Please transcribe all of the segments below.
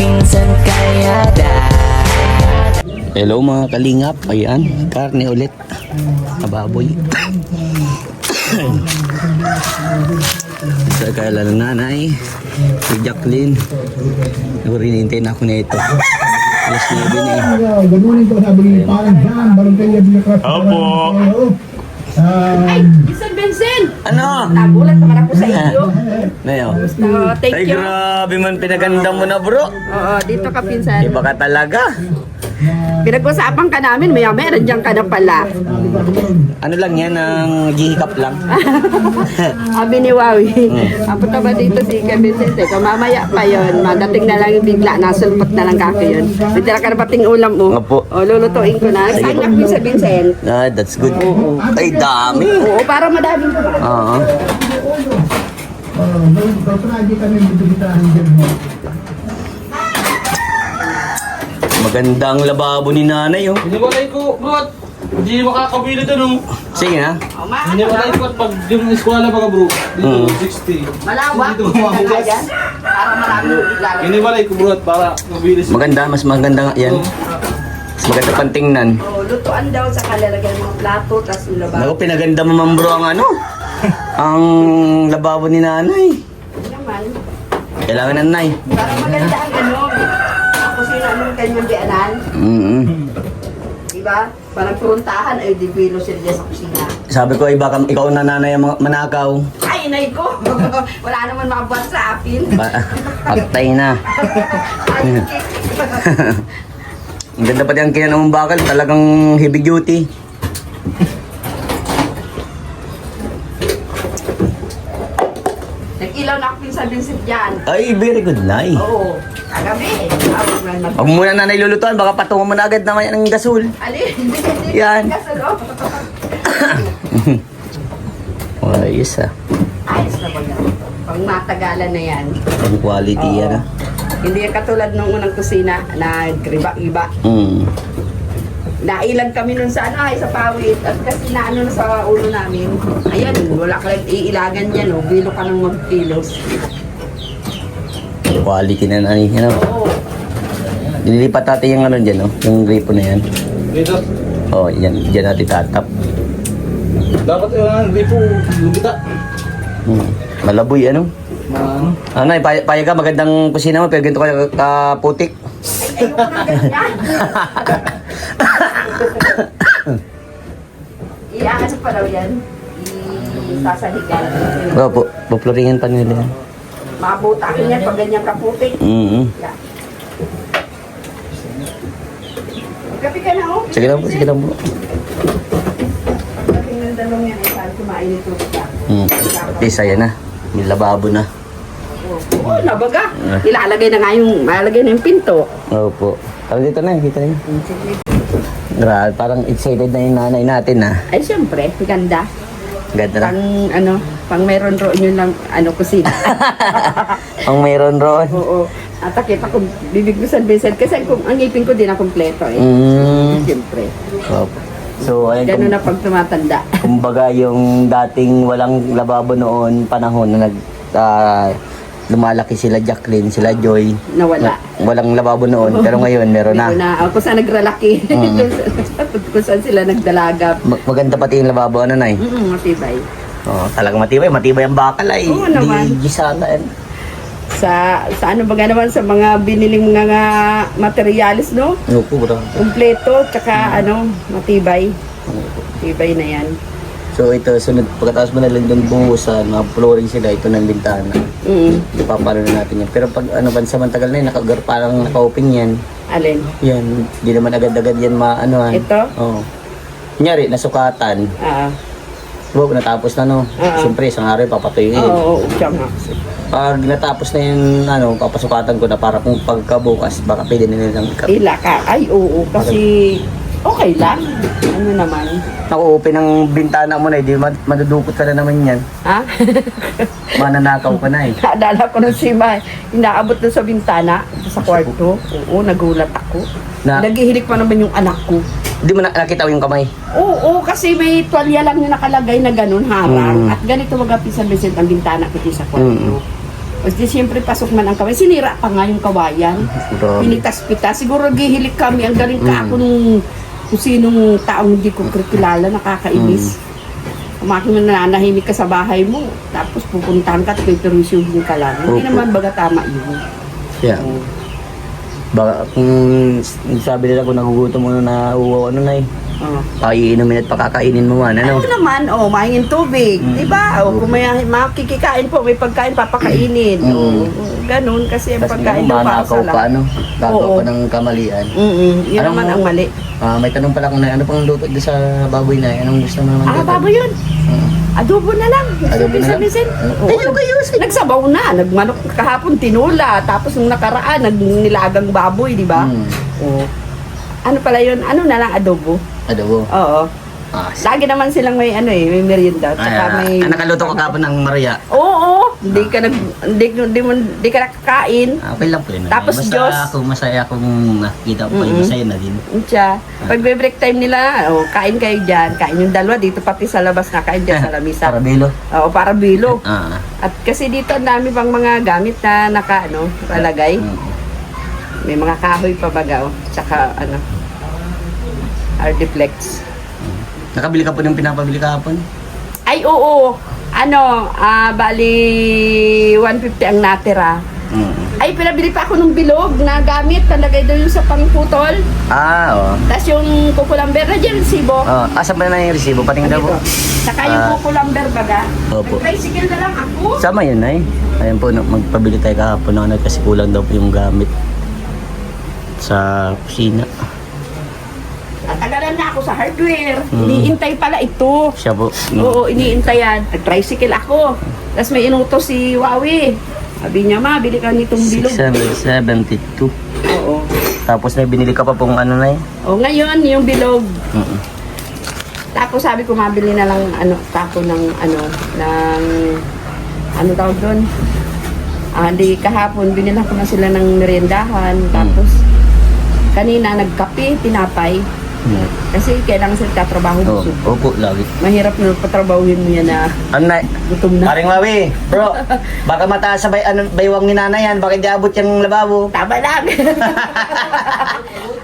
pinsan kaya Hello mga kalingap, ayan, karne ulit, baboy. Sa kailan ng nanay, si Jacqueline, narinintay na ako na ito. Alas 9 na eh. Ganunin ko sabi ni parang dyan, barangay Abinakras. Opo. Ay, San Vincent! Ano? Nagulat naman ako sa iyo. Nayo. So, thank Ay you. grabe man, pinaganda mo na bro. Oo, dito ka pinsan. Iba ka talaga. Pinag-usapan ka namin, maya-maya, nandiyan ka na pala. Ano lang yan, ang gihikap lang. Sabi ni Wawi, apunta ba dito si San Vincent? Kung mamaya pa yun, madating na lang yung bigla, nasulpot na lang kako yun. Bigla ka na bating ulam mo. Opo. O, lulutuin ko na. Sige Sign po. up yung San Vincent. Ah, that's good. Ay, dami. Oo, para madaming ka ba? Oo. Tragic kami bibitahan dyan mo. Magandang lababo ni nanay, oh. Hiniwalay ko, bro. Hindi makakabili ito, no? Sige na. O, ma, Hiniwalay ko at pag yung eskwela mga bro, dito 60. malawak. Dito Kaya mahugas. yan, para maraming ilalagay. Hiniwalay ko, bro, at para mabilis. Maganda, mas maganda nga yan. Mas maganda pang tingnan. O, lutuan daw sa kalalagyan ng mga plato, tapos yung lababo. Naku, pinaganda mo man bro ang ano. Ang lababo ni nanay. Naman. Kailangan ng nanay. Para maganda ang ano, ang kusina ng kanyang bianan. Diba? Parang kuruntahan ay dibilo sila dyan sa kusina. Sabi ko, iba ka, ikaw na nanay ang manakaw. Ay, inay ko! Wala naman makabuhat sa apin. Patay na. Ang ganda pati ang kinan ng bakal. Talagang heavy duty. Nag-ilaw na ako pinsan Vincent dyan. Ay, very good nay. Oo. Kagabi. Huwag muna nanay lulutuan. Baka patungo mo na agad naman yan ng gasol. Alin? Hindi. Yan. Kasalo. Ayos ah. Ayos na ba yan? Pang matagalan na yan. Ang quality Oo. yan ah. Hindi yan katulad nung unang kusina na griba-iba. Nailag kami nun sa ano ay sa pawid at kasi naano na sa ulo namin. Ayan, wala ka lang iilagan yan, oh. Bilo ka ng magkilos. Quality na nanay. Ano? Oo. Nililipat natin yung ano dyan, no? Yung gripo na yan. Dito. Oh, yan. Dyan natin tatap. Dapat yung gripo, lubita. Malaboy, ano? Ano? Ano, payag ka, magandang kusina mo, pero ganito ka putik. Ayoko na ganyan. Iaano pa daw yan? Isasaligan. Opo, pupluringan pa nila yan. Mabutakin yan pag ganyan kaputik. Mm-hmm. Yan. Gabi ka na, oh. Sige lang po, sige lang po. Gabi ng dalawang yan, ay saan kumain ito ka. Isa yan na. May lababo na. Oo, nabaga. Ilalagay na nga yung, malagay na yung pinto. Opo. Tara dito na, kita na. Grabe, parang excited na yung nanay natin ah. Ay, siyempre, ganda. Ganda na. Pang, ano, pang meron roon yun lang, ano, kusina. Ang mayroon roon. Oo. At nakita ko, bibig ko San Vincent, kasi kung, ang ngipin ko din na kompleto eh. Siyempre. Opo. So, ayun, Ganun na pag tumatanda. kumbaga yung dating walang lababo noon, panahon na lumalaki sila Jacqueline, sila Joy. Nawala. Walang lababo noon, pero ngayon meron na. Kung saan nagralaki. Kung saan sila nagdalaga. Maganda pati yung lababo, ano nay? Matibay. Oh, talagang matibay ang bakal ay. Oo naman. Di sana. Sa ano ba nga naman sa mga biniling mga materialis, no? Opo, bro. Kumpleto, tsaka ano, matibay. Matibay na yan. So ito, sunod, pagkatapos mo na lang doon buhusan, mga flooring sila, ito ng bintana. Ipapalo na natin yan. Pero pag ano, pansamantagal na yun, parang naka-open yan. Alin? Yan, di naman agad-agad yan maanohan. Ito? Oo. Kunyari, nasukatan. Diba, natapos na no. Siyempre, isang araw papatuyuin. Oo, siya nga. Pag natapos na yung ano, papasukatan ko na para kung pagkabukas, baka pwede na nilang ikap. Ila ka. Ay, oo, kasi okay lang. Ano naman? Naku-open ang bintana mo na, di madudukot ka na naman yan. Ha? Mananakaw ka na eh. Naalala ko nung si May, inaabot na sa bintana, sa kwarto. Oo, nagulat ako. Naghihilik pa naman yung anak ko. Di mo nakita yung kamay? Oo, kasi may tuwalya lang yung nakalagay na ganun, harang. At ganito mag-apisan Vincent ang bintana ko sa kwarto. Kasi siyempre pasok man ang kawayan. Sinira pa nga yung kawayan. Grabe. Pinitas-pitas. Siguro gihilik kami. Ang galing ka ako nung kung sinong taong hindi ko kilala, nakakainis. Kumakin mo na nanahimik ka sa bahay mo. Tapos pupuntahan ka at pipirusyuhin ka lang. Hindi Opo. naman baga tama yun. Yeah. Baka kung sabi nila kung nagugutom mo na uwaw, ano na eh. Oh. Paiinumin at pakakainin mo man, ano? Ano naman, mahingin tubig, di ba? Kung may makikikain po, may pagkain, papakainin. Ganun, kasi ang Tapos pagkain daw para manakaw sa pa, ano? Gagaw Oo. pa ng kamalian. Yun Anong- naman ang mali. May tanong pala kung ano pang luto doon sa baboy na eh. Anong gusto mo naman luto? Baboy yun. Adobo na lang. Adobo na lang? Ayun kayo. Nagsabaw na. Nagmanok kahapon, tinula. Tapos nung nakaraan, nilagang baboy, di ba? Oo. Ano pala yun? Ano na lang adobo? Adobo. Oo. Lagi naman silang may may merienda. Tsaka may... nakaluto ka kapon ng Maria. Oo. Hindi ka nakakain. Okay lang po yun. Tapos Basta Diyos. ako masaya kung nakikita ko kayo, masaya na din. Siya. Pag break time nila, kain kayo dyan. Kain yung dalawa dito, pati sa labas na kain dyan sa lamisa. Para bilo. Oo, para bilo. Ah. At kasi dito ang dami pang mga gamit na palagay. May mga kahoy pa baga, tsaka Ardiplex. Nakabili ka po ng pinapabili kahapon? Ay, oo. Bali 150 ang natira. Ay, pinabili pa ako ng bilog na gamit. Talagay daw yung sa pangputol. Oo. Tapos yung kukulamber na dyan, resibo. Saan ba na yung resibo? Patingin daw po. Saka yung kukulamber baga. Opo. Tricycle na lang ako. Sama yun ay. Ayun po, magpabili tayo kahapon na kasi kulang daw po yung gamit sa kusina. Natagalan na ako sa hardware. Iniintay pala ito. Siya po. Oo, iniintayan. Nag-tricycle ako. Tapos may inutos si Wawi. Sabi niya, ma, bili ka nitong bilog. 672. Oo. Tapos na binili ka pa pong ano na eh. O, ngayon, yung bilog. Tapos sabi ko, mabili na lang, tako ng, tawag doon? Di kahapon, binilan ko na sila ng meriendahan. Tapos, kanina, nagkape, tinapay. Kasi kailangan sila tatrabaho Oo, busog. opo, lagi. Mahirap na patrabahuhin mo yan na Ano na? gutom na. Paring Wawi, bro, baka mataas sa baywang ni nanay yan, bakit di abot yung lababo? Tama lang.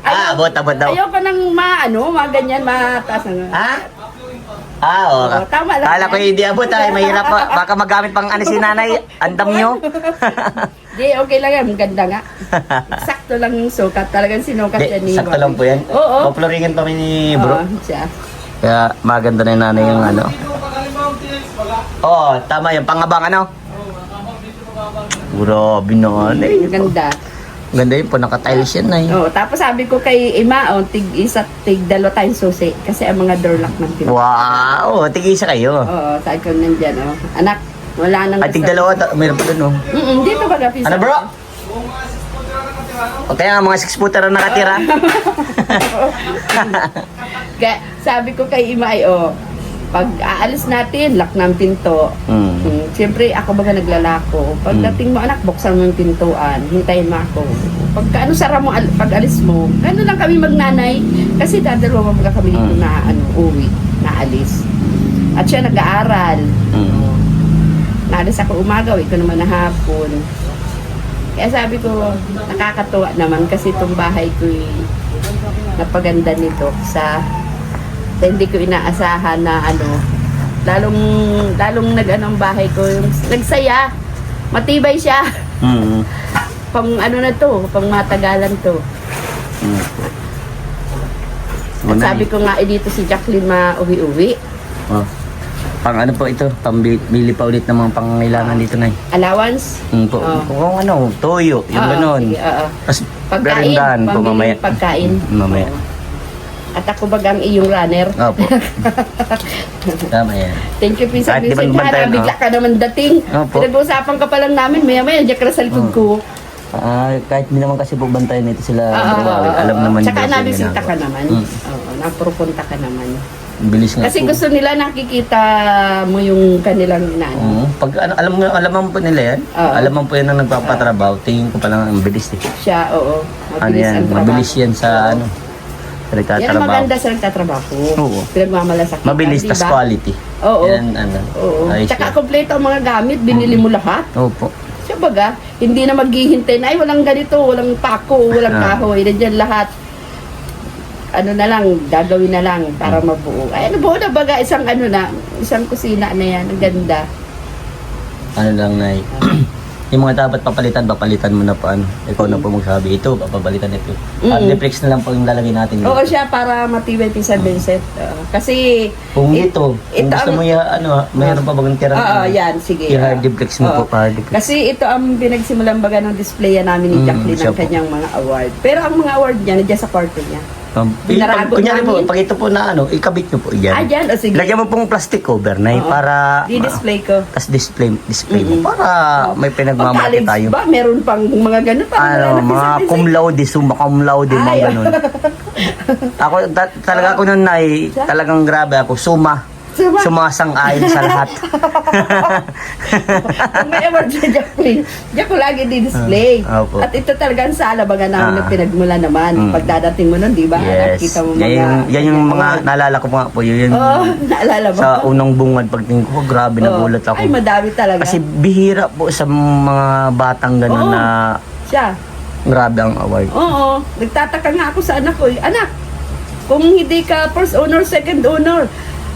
Abot daw. Ayaw pa ng ganyan, mataas na. Ha? Oo. Oo, tama lang Kala ko yan. hindi abot ay, mahirap pa. Baka magamit pang si nanay, andam nyo. Di, okay lang yan. Ganda nga. Sakto lang yung sukat. Talagang sinukat yan ni Sakto lang po yan. Oo. Popularingan pa ni bro. Oo, siya. Kaya maganda na yung nanay yung Oo, tama yung pangabang Grabe naman eh. Ganda. Ganda yun po, naka-tiles yan na Oo, tapos sabi ko kay Ima, tig dalo tayong susi. Kasi ang mga door lock ng pinag. Wow, tig-isa kayo. Oo, sabi ko nandyan, Anak, wala nang At tig-dalawa, mayroon pa dun dito ba gapis? Ano bro? O kaya nga mga 6-footer na nakatira. Kaya sabi ko kay Ima pag aalis natin, lock ng pinto. Siyempre, ako baga naglalako. Pagdating mo, anak, buksan mo yung pintuan. Hintayin mo ako. Pagka sara mo, pag alis mo, gano'n lang kami magnanay. Kasi dadalawa mga kami dito na uwi, na alis. At siya nag-aaral. Naalis ako umaga, ito naman na hapon. Kaya sabi ko, nakakatuwa naman kasi itong bahay ko napaganda nito sa hindi ko inaasahan na lalong nag-ano ang bahay ko, nagsaya, matibay siya. Pang na to, pang matagalan to. At sabi ko nga dito si Jacqueline mauwi-uwi. Pang po ito, pambili pa ulit ng mga pangangailangan dito na Allowance? po. Kung toyo, yung ganon. Sige, Tapos pagkain, berindahan po mamaya. pambiling pagkain. Mamaya. At ako bagang iyong runner. Opo. Tama yan. Thank you, Pinsan Kahit di ba Vincent. bantayan, Bigla ka naman dating. Opo. Pinag-uusapan ka pa lang namin. Maya-maya, diyan ka na sa likod ko. Kahit di naman kasi po bantayan nito sila. Alam naman Tsaka nila nabisita ka naman. Oo, napupunta ka naman. Bilis nga Kasi po. gusto nila nakikita mo yung kanilang inaano. Pag alam mo po nila yan. Oo. Alam mo po yan ang nagpapatrabaho. Tingin ko pa lang ang bilis eh. Siya, oo. Mabilis yan, ang trabaho. mabilis yan sa sa Yan ang nagtatrabaho. maganda sa nagtatrabaho. Oo. Pinagmamalasakit. Mabilis, tas quality. Oo. Yan, Oo. ayos Tsaka yan. kompleto ang mga gamit, binili mo lahat. Opo. Siya, baga, hindi na maghihintay na, ay walang ganito, walang pako, walang kahoy, nandiyan lahat. Ano na lang, gagawin na lang para mabuo. Ay, nabuo na baga, isang kusina na yan, ang ganda. Ano lang, Nay. Yung mga dapat papalitan mo na po ano. Ikaw na po magsabi, ito, papalitan ito. Reflex na lang po yung lalagay natin dito. Oo siya, para matibay Pinsan Vincent. Kasi, Kung ito, kung gusto mo mayroon pa bagang tira. Oo, yan, sige. I-hard deflex mo po, hard deflex. Kasi ito ang pinagsimulan baga ng display namin ni Jacqueline siya ng po. kanyang mga award. Pero ang mga award niya, nandiyan sa kwarto niya. Binarago Kunyari po, namin. pag ito po na ikabit nyo po yan. Dyan, o sige. Lagyan mo pong plastic cover, Nay, Oo. para Di-display ko. tas display mo para may pinagmamalaki Pag-college tayo. ba, meron pang mga ganun. Parang wala na Mga Pinsan Vincent. cum laude, summa cum laude, mga Ay. ganun. Ako, talaga ako nun, Nay, talagang grabe ako, sumasang-ayon sa lahat. Kung may award sa Jacqueline, diyan ko lagi di-display. Opo. At ito talagang sa alabagan namin na pinagmula naman. Pagdadating mo nun, di ba? Yes. Nakita mo mga... Yan yung mga naalala ko nga po, yun Oo, naalala mo? sa unang bungad pagtingin ko, grabe nagulat ako. Ay, madami talaga. Kasi bihira po sa mga batang gano'n Oo. na Siya. grabe ang award. Oo. Nagtataka nga ako sa anak ko. Anak, kung hindi ka first honor, second honor,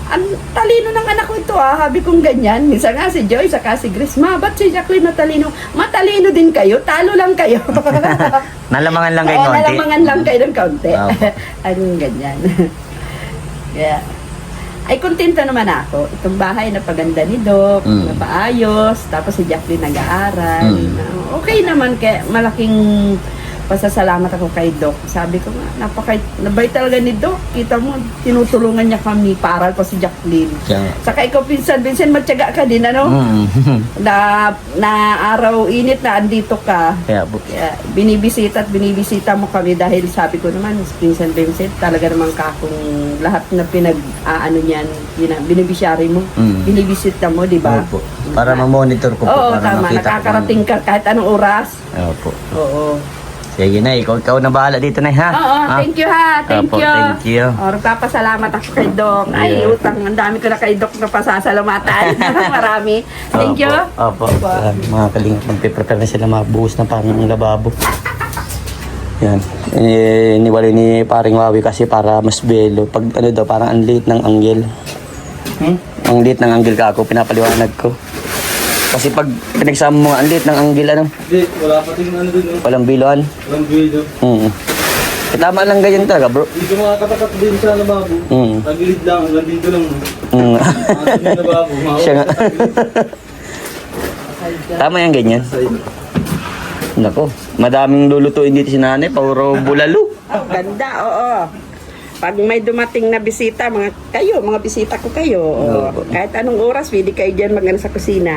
ang talino ng anak ko ito habi kong ganyan. Minsan nga si Joy, saka si Grace, ma, ba't si Jacqueline matalino? Matalino din kayo, talo lang kayo. Nalamangan lang kayo Oo, konti. nalamangan lang kayo ng kaunti. Opo. Anong ganyan. Kaya, ay kontento naman ako. Itong bahay na paganda ni Doc, napaayos, tapos si Jacqueline nag-aaral. Okay naman, kaya malaking pasasalamat ako kay Doc. Sabi ko nga, nabay talaga ni Doc. Kita mo, tinutulungan niya kami para pa si Jacqueline. Kaya, Saka ikaw, Pinsan Vincent, matyaga ka din, ano? Na araw init na andito ka. kaya po. Kaya binibisita mo kami dahil sabi ko naman, si Pinsan Vincent, talaga naman kakong lahat na niyan, binibisyari mo, binibisita mo, di ba? Opo. Para ma-monitor ko po. Oo, para tama. makita ko Nakakarating ka kahit anong oras. Opo. Oo. Sige, Nay. Ikaw na bahala dito, Nay, ha? Oo, thank you ha. Thank Opo, you. thank you. O, nagpapasalamat ako kay Doc. Ay, Yeah. utang. Ang dami ko na kay Doc na pasasalamatan. Marami. Thank you. Opo. Mga kalingap, magpiprepare na sila mabuhos na parang ang lababo. Yan. Iniwalay ni paring Wawi kasi para mas belo. Pag ano daw, parang ang liit ng anggel. Ang liit ng anggel ka ako, pinapaliwanag ko. Kasi pag pinagsama mo ang liit ng anggel, ano, Hindi, wala pa ting ano dun, no? walang biluan. Walang build, Tama lang ganyan talaga, bro. Dito makakatakat din sa lababo. Tagilid lang, hanggang dito lang. Mm. Ang lababo, Siya nga. Tama yan ganyan. Nako, madaming lulutuin dito si nanay, puro bulalo. Oh, ganda, oo. Pag may dumating na bisita, mga bisita ko kayo. Oo. Kahit anong oras, pwede kayo dyan sa kusina.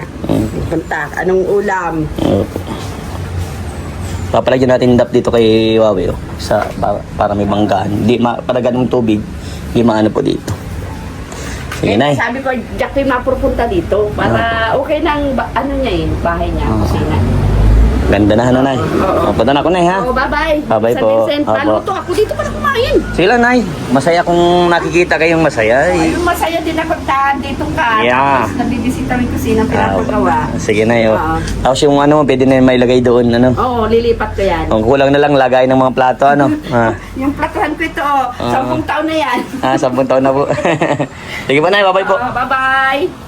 Punta, anong ulam? Opo. Papalagyan natin dap dito kay Wawi, para may banggaan. Para ganung tubig, di maano po dito. Sige, Nay. Sabi ko, Jacqueline, mapupunta dito para okay nang bahay niya, kusina. Ganda na, Nay. Punta na ako, Nay, ha? Oh, bye-bye. Bye-bye Sa po. Vincent, Opo. paluto ako dito para kumain. Sige lang, Nay. Masaya kung nakikita kayong masaya. Ayun, masaya din ako dito ka. Yeah. Tapos nabibisita yung kusina pinapagawa. Sige, Nay. Oh. Oo. Tapos yung ano, pwede na may lagay doon, ano? Oo, lilipat ko yan. Ang kulang na lang lagay ng mga plato, ano? Yung platuhan ko ito, 10 taon na yan. 10 taon na po. Sige po, Nay. Bye-bye po. Bye-bye.